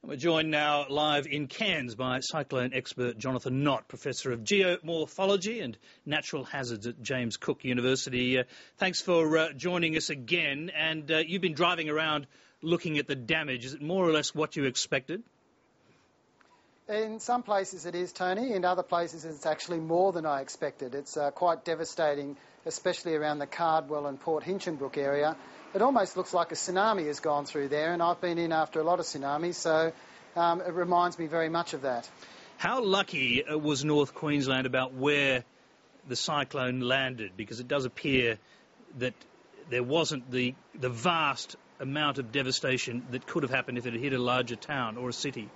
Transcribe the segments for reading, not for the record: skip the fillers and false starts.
We're joined now live in Cairns by cyclone expert Jonathan Nott, Professor of Geomorphology and Natural Hazards at James Cook University. Thanks for joining us again. And you've been driving around looking at the damage. Is it more or less what you expected? In some places it is, Tony. In other places it's actually more than I expected. It's quite devastating, especially around the Cardwell and Port Hinchinbrook area. It almost looks like a tsunami has gone through there, and I've been in after a lot of tsunamis, so it reminds me very much of that. How lucky was North Queensland about where the cyclone landed? Because it does appear that there wasn't the vast amount of devastation that could have happened if it had hit a larger town or a city.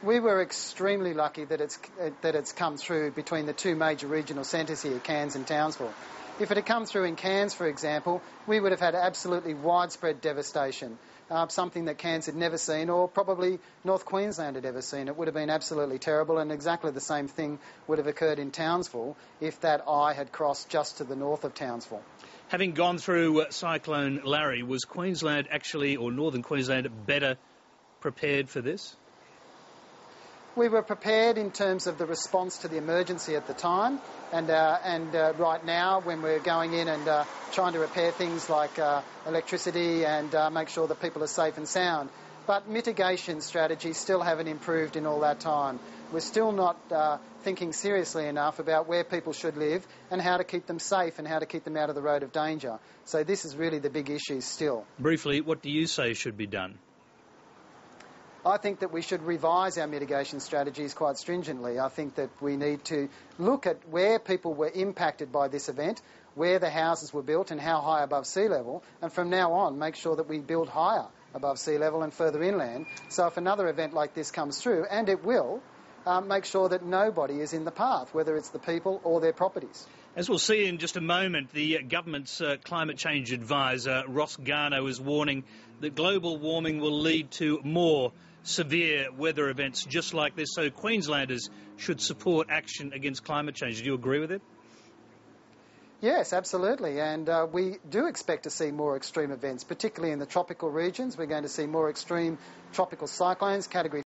We were extremely lucky that it's come through between the two major regional centres here, Cairns and Townsville. If it had come through in Cairns, for example, we would have had absolutely widespread devastation, something that Cairns had never seen, or probably North Queensland had ever seen. It would have been absolutely terrible, and exactly the same thing would have occurred in Townsville if that eye had crossed just to the north of Townsville. Having gone through Cyclone Larry, was Queensland actually, or Northern Queensland, better prepared for this? We were prepared in terms of the response to the emergency at the time, and right now when we're going in and trying to repair things like electricity and make sure that people are safe and sound. But mitigation strategies still haven't improved in all that time. We're still not thinking seriously enough about where people should live and how to keep them safe and how to keep them out of the road of danger. So this is really the big issue still. Briefly, what do you say should be done? I think that we should revise our mitigation strategies quite stringently. I think that we need to look at where people were impacted by this event, where the houses were built and how high above sea level, and from now on make sure that we build higher above sea level and further inland. So if another event like this comes through, and it will, make sure that nobody is in the path, whether it's the people or their properties. As we'll see in just a moment, the government's climate change advisor, Ross Garnaut, is warning that global warming will lead to more severe weather events just like this, so Queenslanders should support action against climate change. Do you agree with it? Yes, absolutely, and we do expect to see more extreme events, particularly in the tropical regions. We're going to see more extreme tropical cyclones, Category